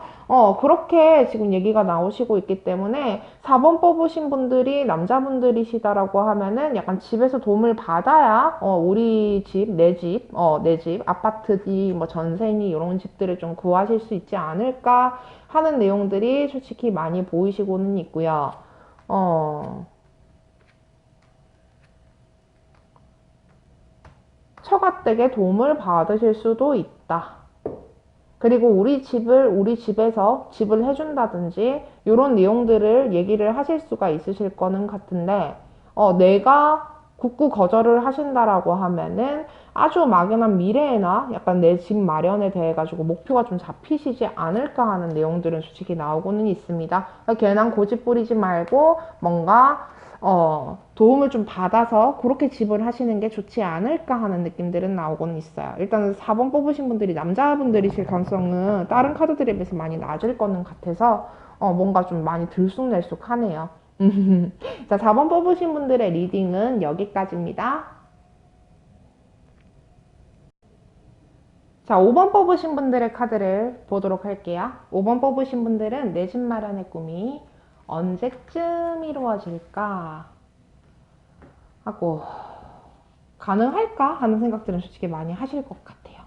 S1: 그렇게 지금 얘기가 나오시고 있기 때문에 4번 뽑으신 분들이 남자분들이시다라고 하면은 약간 집에서 도움을 받아야 우리 집, 내 집, 아파트니 뭐 전세니 이런 집들을 좀 구하실 수 있지 않을까 하는 내용들이 솔직히 많이 보이시고는 있고요. 처가댁의 도움을 받으실 수도 있다. 그리고 우리 집에서 집을 해준다든지, 이런 내용들을 얘기를 하실 수가 있으실 거는 같은데, 내가 굳고 거절을 하신다라고 하면은 아주 막연한 미래에나 약간 내 집 마련에 대해 가지고 목표가 좀 잡히시지 않을까 하는 내용들은 솔직히 나오고는 있습니다. 그러니까 괜한 고집 부리지 말고 뭔가 도움을 좀 받아서 그렇게 집을 하시는 게 좋지 않을까 하는 느낌들은 나오고는 있어요. 일단 4번 뽑으신 분들이 남자분들이실 가능성은 다른 카드들에 비해서 많이 낮을 거는 같아서 뭔가 좀 많이 들쑥날쑥하네요. 자, 4번 뽑으신 분들의 리딩은 여기까지입니다. 자, 5번 뽑으신 분들의 카드를 보도록 할게요. 5번 뽑으신 분들은 내 집 마련의 꿈이 언제쯤 이루어질까 하고 가능할까 하는 생각들은 솔직히 많이 하실 것 같아요.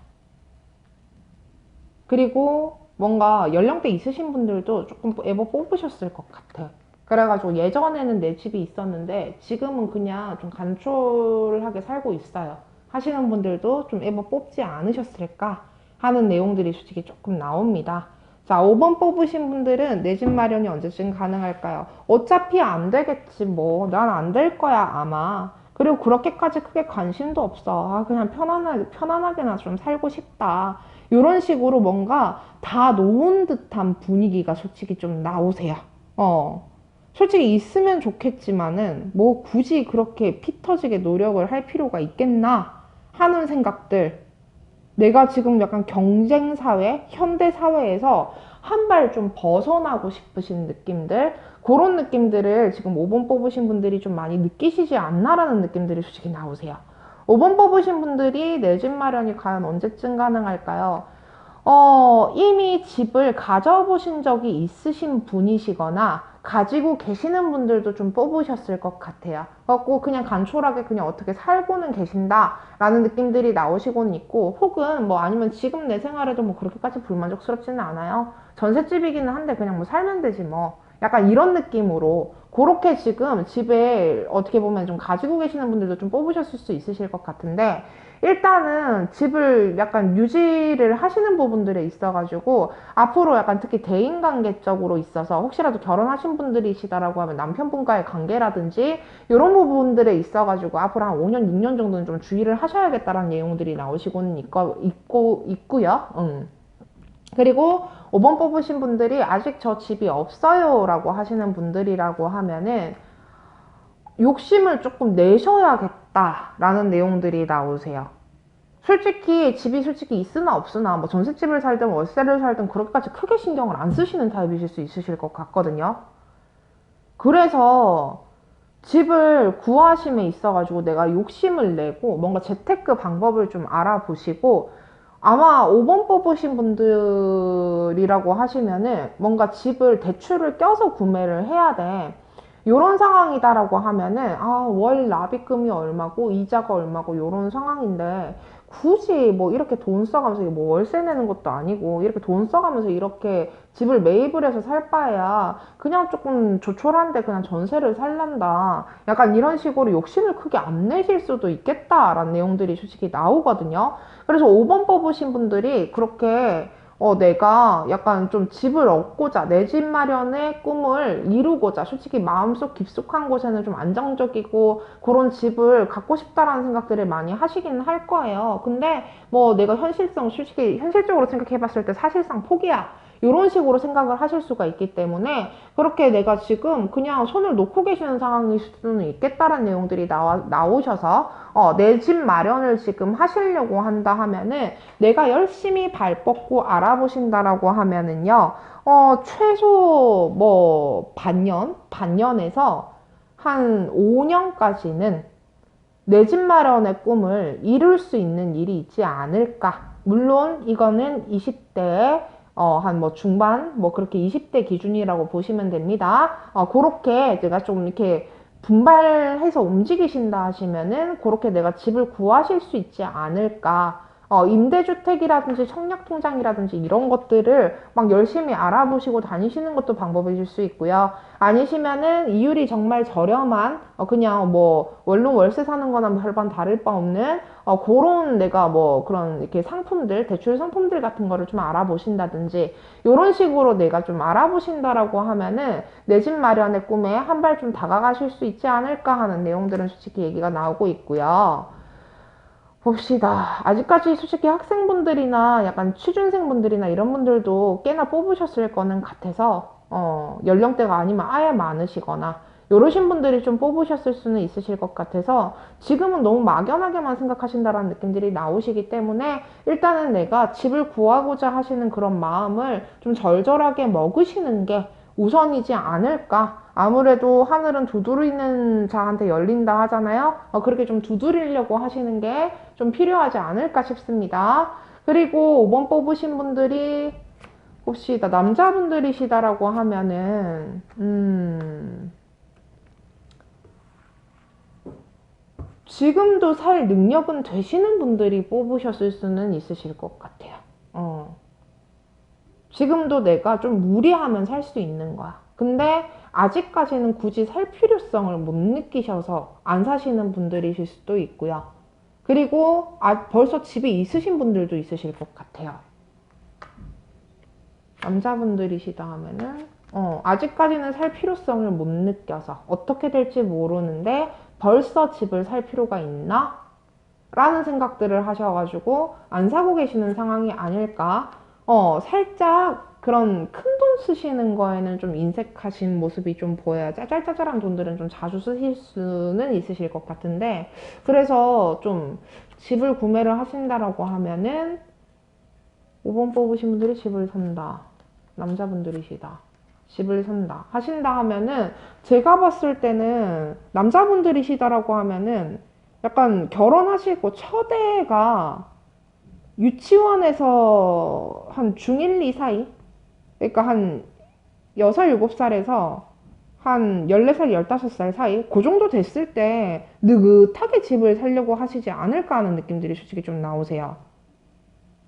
S1: 그리고 뭔가 연령대 있으신 분들도 조금 애버 뽑으셨을 것 같아. 그래가지고 예전에는 내 집이 있었는데 지금은 그냥 좀 간촐하게 살고 있어요 하시는 분들도 좀 애버 뽑지 않으셨을까 하는 내용들이 솔직히 조금 나옵니다. 자, 5번 뽑으신 분들은 내 집 마련이 언제쯤 가능할까요? 어차피 안 되겠지 뭐. 난 안 될 거야 아마. 그리고 그렇게까지 크게 관심도 없어. 그냥 편안하게나 좀 살고 싶다. 이런 식으로 뭔가 다 놓은 듯한 분위기가 솔직히 좀 나오세요. 어. 솔직히 있으면 좋겠지만은 뭐 굳이 그렇게 피 터지게 노력을 할 필요가 있겠나 하는 생각들. 내가 지금 약간 경쟁사회, 현대사회에서 한 발 좀 벗어나고 싶으신 느낌들, 그런 느낌들을 지금 5번 뽑으신 분들이 좀 많이 느끼시지 않나라는 느낌들이 솔직히 나오세요. 5번 뽑으신 분들이 내 집 마련이 과연 언제쯤 가능할까요? 이미 집을 가져보신 적이 있으신 분이시거나 가지고 계시는 분들도 좀 뽑으셨을 것 같아요. 그래갖고 그냥 간촐하게 그냥 어떻게 살고는 계신다 라는 느낌들이 나오시고는 있고, 혹은 뭐 아니면 지금 내 생활에도 뭐 그렇게까지 불만족스럽지는 않아요. 전셋집이기는 한데 그냥 뭐 살면 되지 뭐. 약간 이런 느낌으로 그렇게 지금 집에 어떻게 보면 좀 가지고 계시는 분들도 좀 뽑으셨을 수 있으실 것 같은데, 일단은 집을 약간 유지를 하시는 부분들에 있어가지고 앞으로 약간 특히 대인관계적으로 있어서 혹시라도 결혼하신 분들이시다라고 하면 남편분과의 관계라든지 이런 부분들에 있어가지고 앞으로 한 5년, 6년 정도는 좀 주의를 하셔야겠다라는 내용들이 나오시고는 있고요. 그리고 5번 뽑으신 분들이 아직 저 집이 없어요 라고 하시는 분들이라고 하면은 욕심을 조금 내셔야겠다라는 내용들이 나오세요. 솔직히 집이 솔직히 있으나 없으나 뭐 전셋집을 살든 월세를 살든 그렇게까지 크게 신경을 안 쓰시는 타입이실 수 있으실 것 같거든요. 그래서 집을 구하심에 있어가지고 내가 욕심을 내고 뭔가 재테크 방법을 좀 알아보시고, 아마 5번 뽑으신 분들이라고 하시면은 뭔가 집을 대출을 껴서 구매를 해야 돼. 요런 상황이다라고 하면은 월 납입금이 얼마고 이자가 얼마고 요런 상황인데, 굳이 뭐 이렇게 돈 써가면서 뭐 월세 내는 것도 아니고 이렇게 돈 써가면서 이렇게 집을 매입을 해서 살 바에야 그냥 조금 조촐한데 그냥 전세를 살란다, 약간 이런 식으로 욕심을 크게 안 내실 수도 있겠다라는 내용들이 솔직히 나오거든요. 그래서 5번 뽑으신 분들이 그렇게 내가 약간 좀 집을 얻고자, 내 집 마련의 꿈을 이루고자, 솔직히 마음속 깊숙한 곳에는 좀 안정적이고 그런 집을 갖고 싶다라는 생각들을 많이 하시긴 할 거예요. 근데 뭐 내가 솔직히 현실적으로 생각해 봤을 때 사실상 포기야, 이런 식으로 생각을 하실 수가 있기 때문에 그렇게 내가 지금 그냥 손을 놓고 계시는 상황일 수는 있겠다라는 내용들이 나오셔서 내 집 마련을 지금 하시려고 한다 하면은, 내가 열심히 발 뻗고 알아보신다라고 하면은요, 최소 뭐 반년에서 한 5년까지는 내 집 마련의 꿈을 이룰 수 있는 일이 있지 않을까. 물론 이거는 20대 한 뭐 중반 뭐 그렇게 20대 기준이라고 보시면 됩니다. 그렇게 내가 좀 이렇게 분발해서 움직이신다 하시면은 그렇게 내가 집을 구하실 수 있지 않을까. 임대주택이라든지 청약통장이라든지 이런 것들을 막 열심히 알아보시고 다니시는 것도 방법이실 수 있고요. 아니시면은 이율이 정말 저렴한 그냥 뭐 원룸 월세 사는 거나 별반 다를 바 없는 그런 내가 뭐 그런 이렇게 상품들, 대출 상품들 같은 거를 좀 알아보신다든지 이런 식으로 내가 좀 알아보신다라고 하면은 내 집 마련의 꿈에 한 발 좀 다가가실 수 있지 않을까 하는 내용들은 솔직히 얘기가 나오고 있고요. 봅시다. 아직까지 솔직히 학생분들이나 약간 취준생분들이나 이런 분들도 꽤나 뽑으셨을 거는 같아서 연령대가 아니면 아예 많으시거나 이러신 분들이 좀 뽑으셨을 수는 있으실 것 같아서 지금은 너무 막연하게만 생각하신다라는 느낌들이 나오시기 때문에 일단은 내가 집을 구하고자 하시는 그런 마음을 좀 절절하게 먹으시는 게 우선이지 않을까. 아무래도 하늘은 두드리는 자한테 열린다 하잖아요. 그렇게 좀 두드리려고 하시는 게 좀 필요하지 않을까 싶습니다. 그리고 5번 뽑으신 분들이 혹시 남자분들이시다라고 하면은 지금도 살 능력은 되시는 분들이 뽑으셨을 수는 있으실 것 같아요. 지금도 내가 좀 무리하면 살 수 있는 거야. 근데 아직까지는 굳이 살 필요성을 못 느끼셔서 안 사시는 분들이실 수도 있고요. 그리고 벌써 집에 있으신 분들도 있으실 것 같아요. 남자분들이시다 하면은 아직까지는 살 필요성을 못 느껴서 어떻게 될지 모르는데 벌써 집을 살 필요가 있나? 라는 생각들을 하셔가지고 안 사고 계시는 상황이 아닐까. 살짝 그런 큰 돈 쓰시는 거에는 좀 인색하신 모습이 좀 보여야 짜잘짜잘한 돈들은 좀 자주 쓰실 수는 있으실 것 같은데, 그래서 좀 집을 구매를 하신다라고 하면은 5번 뽑으신 분들이 집을 산다. 남자분들이시다. 집을 산다. 하신다 하면은 제가 봤을 때는 남자분들이시다라고 하면은 약간 결혼하시고 첫 애가 유치원에서 한 중1, 2 사이? 그러니까 한 6, 7살에서 한 14살, 15살 사이? 그 정도 됐을 때 느긋하게 집을 살려고 하시지 않을까 하는 느낌들이 솔직히 좀 나오세요.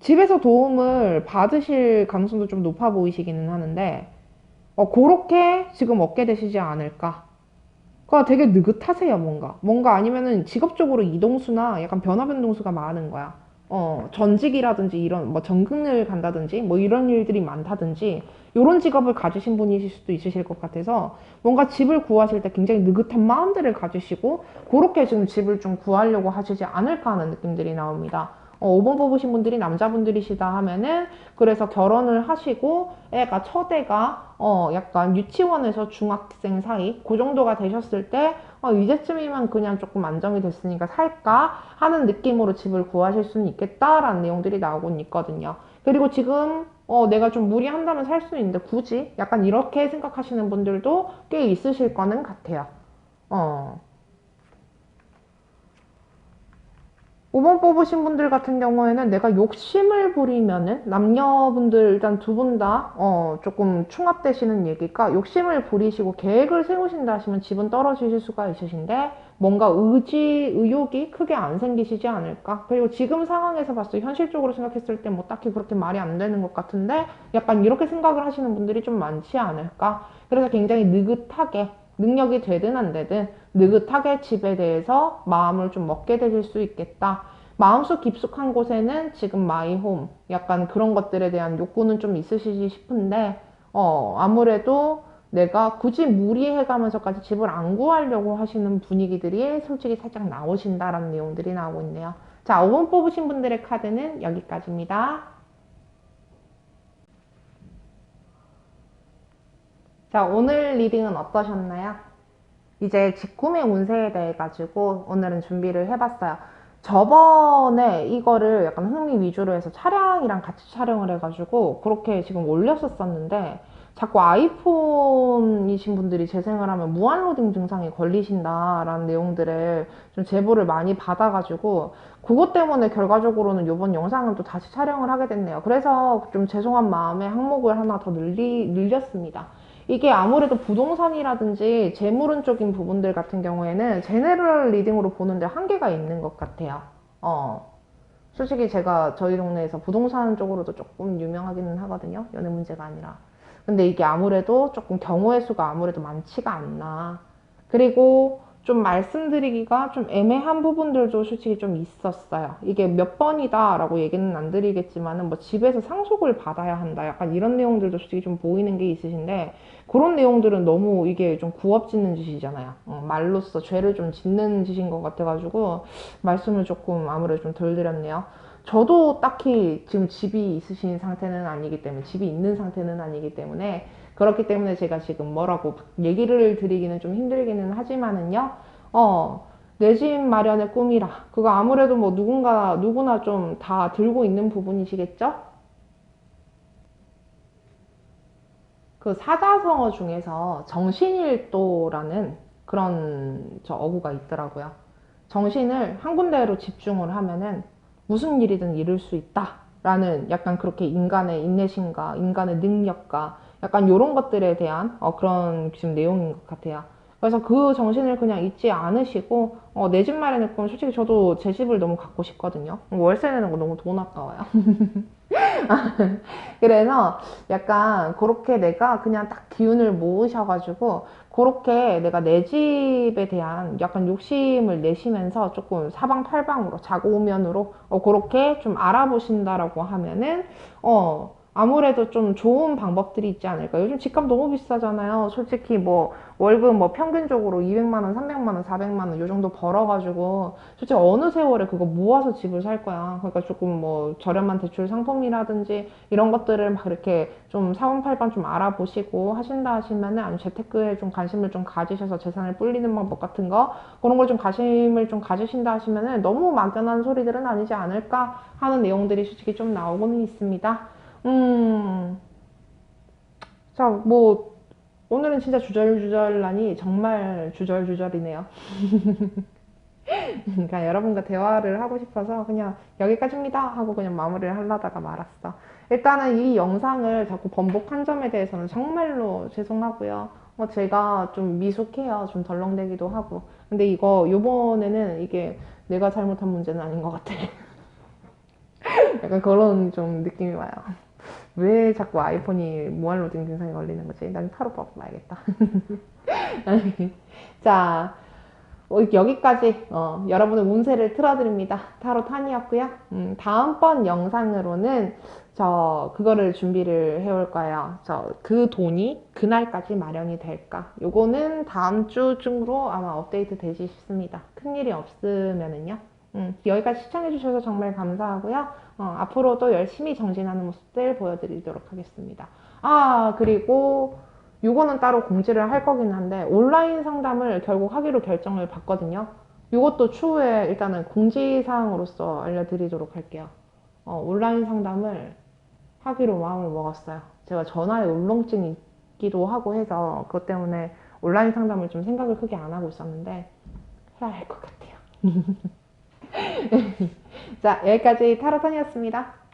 S1: 집에서 도움을 받으실 가능성도 좀 높아 보이시기는 하는데, 그렇게 지금 얻게 되시지 않을까. 그러니까 되게 느긋하세요, 뭔가. 뭔가 아니면은 직업적으로 이동수나 약간 변화변동수가 많은 거야. 전직이라든지 이런, 뭐 전극을 간다든지, 뭐 이런 일들이 많다든지, 이런 직업을 가지신 분이실 수도 있으실 것 같아서, 뭔가 집을 구하실 때 굉장히 느긋한 마음들을 가지시고, 그렇게 지금 집을 좀 구하려고 하시지 않을까 하는 느낌들이 나옵니다. 5번 뽑으신 분들이 남자분들이시다 하면은, 그래서 결혼을 하시고, 애가, 첫 애가, 약간 유치원에서 중학생 사이, 그 정도가 되셨을 때, 이제쯤이면 그냥 조금 안정이 됐으니까 살까 하는 느낌으로 집을 구하실 수는 있겠다라는 내용들이 나오고 있거든요. 그리고 지금 내가 좀 무리한다면 살 수는 있는데 굳이 약간 이렇게 생각하시는 분들도 꽤 있으실 거는 같아요. 어. 5번 뽑으신 분들 같은 경우에는 내가 욕심을 부리면은 남녀분들 일단 두 분 다 조금 충합되시는 얘기가, 욕심을 부리시고 계획을 세우신다 하시면 집은 떨어지실 수가 있으신데 뭔가 의욕이 크게 안 생기시지 않을까. 그리고 지금 상황에서 봤을 때 현실적으로 생각했을 때 뭐 딱히 그렇게 말이 안 되는 것 같은데 약간 이렇게 생각을 하시는 분들이 좀 많지 않을까. 그래서 굉장히 느긋하게, 능력이 되든 안 되든 느긋하게 집에 대해서 마음을 좀 먹게 되실 수 있겠다. 마음속 깊숙한 곳에는 지금 마이홈, 약간 그런 것들에 대한 욕구는 좀 있으시지 싶은데, 아무래도 내가 굳이 무리해가면서까지 집을 안 구하려고 하시는 분위기들이 솔직히 살짝 나오신다라는 내용들이 나오고 있네요. 자, 5번 뽑으신 분들의 카드는 여기까지입니다. 자, 오늘 리딩은 어떠셨나요? 이제 직구매 운세에 대해 가지고 오늘은 준비를 해봤어요. 저번에 이거를 약간 흥미 위주로 해서 차량이랑 같이 촬영을 해가지고 그렇게 지금 올렸었었는데 자꾸 아이폰이신 분들이 재생을 하면 무한로딩 증상에 걸리신다라는 내용들을 좀 제보를 많이 받아가지고 그것 때문에 결과적으로는 이번 영상을 또 다시 촬영을 하게 됐네요. 그래서 좀 죄송한 마음에 항목을 하나 더 늘렸습니다. 이게 아무래도 부동산이라든지 재물운 쪽인 부분들 같은 경우에는 제네럴 리딩으로 보는데 한계가 있는 것 같아요. 솔직히 제가 저희 동네에서 부동산 쪽으로도 조금 유명하기는 하거든요. 연애 문제가 아니라. 근데 이게 아무래도 조금 경우의 수가 아무래도 많지가 않나. 그리고 좀 말씀드리기가 좀 애매한 부분들도 솔직히 좀 있었어요. 이게 몇 번이다라고 얘기는 안 드리겠지만은 뭐 집에서 상속을 받아야 한다. 약간 이런 내용들도 솔직히 좀 보이는 게 있으신데 그런 내용들은 너무 이게 좀 구업 짓는 짓이잖아요. 말로써 죄를 좀 짓는 짓인 것 같아가지고 말씀을 조금 아무래도 좀 덜 드렸네요. 저도 딱히 지금 집이 있으신 상태는 아니기 때문에, 집이 있는 상태는 아니기 때문에, 그렇기 때문에 제가 지금 뭐라고 얘기를 드리기는 좀 힘들기는 하지만은요, 내 집 마련의 꿈이라. 그거 아무래도 뭐 누구나 좀 다 들고 있는 부분이시겠죠? 그 사자성어 중에서 정신일도라는 그런 어구가 있더라고요. 정신을 한 군데로 집중을 하면은 무슨 일이든 이룰 수 있다라는 약간 그렇게 인간의 인내심과 인간의 능력과 약간 이런 것들에 대한 그런 지금 내용인 것 같아요. 그래서 그 정신을 그냥 잊지 않으시고 내 집 마련의 꿈, 솔직히 저도 제 집을 너무 갖고 싶거든요. 월세 내는 거 너무 돈 아까워요. 그래서 약간 그렇게 내가 그냥 딱 기운을 모으셔가지고 그렇게 내가 내 집에 대한 약간 욕심을 내시면서 조금 사방팔방으로 자고우면으로 그렇게 좀 알아보신다라고 하면은 아무래도 좀 좋은 방법들이 있지 않을까. 요즘 집값 너무 비싸잖아요. 솔직히 뭐 월급 뭐 평균적으로 200만 원, 300만 원, 400만 원 요 정도 벌어가지고 솔직히 어느 세월에 그거 모아서 집을 살 거야. 그러니까 조금 뭐 저렴한 대출 상품이라든지 이런 것들을 막 이렇게 좀 사원팔반 좀 알아보시고 하신다 하시면은 아니면 재테크에 좀 관심을 좀 가지셔서 재산을 불리는 방법 같은 거 그런 걸 좀 관심을 좀 가지신다 하시면은 너무 막연한 소리들은 아니지 않을까 하는 내용들이 솔직히 좀 나오고는 있습니다. 음, 자, 뭐, 오늘은 진짜 주절주절하니 정말 주절주절이네요. 그러니까 여러분과 대화를 하고 싶어서 그냥 여기까지입니다 하고 그냥 마무리를 하려다가 말았어. 일단은 이 영상을 자꾸 번복한 점에 대해서는 정말로 죄송하고요. 제가 좀 미숙해요. 좀 덜렁대기도 하고. 근데 이거 요번에는 이게 내가 잘못한 문제는 아닌 것 같아. 약간 그런 좀 느낌이 와요. 왜 자꾸 아이폰이 무한 로딩 증상이 걸리는 거지? 난 타로 봐야겠다. 자, 여기까지 여러분의 운세를 틀어드립니다. 타로 탄이었고요. 다음번 영상으로는 저 그거를 준비를 해올 거예요. 저 그 돈이 그날까지 마련이 될까? 요거는 다음 주중으로 아마 업데이트 되지 싶습니다. 큰일이 없으면은요. 여기까지 시청해주셔서 정말 감사하고요. 앞으로도 열심히 정진하는 모습들 보여드리도록 하겠습니다. 아, 그리고 요거는 따로 공지를 할 거긴 한데 온라인 상담을 결국 하기로 결정을 봤거든요. 이것도 추후에 일단은 공지사항으로서 알려드리도록 할게요. 온라인 상담을 하기로 마음을 먹었어요. 제가 전화에 울렁증이 있기도 하고 해서 그것 때문에 온라인 상담을 좀 생각을 크게 안 하고 있었는데 해야 할 것 같아요. 자, 여기까지 타로탄이었습니다.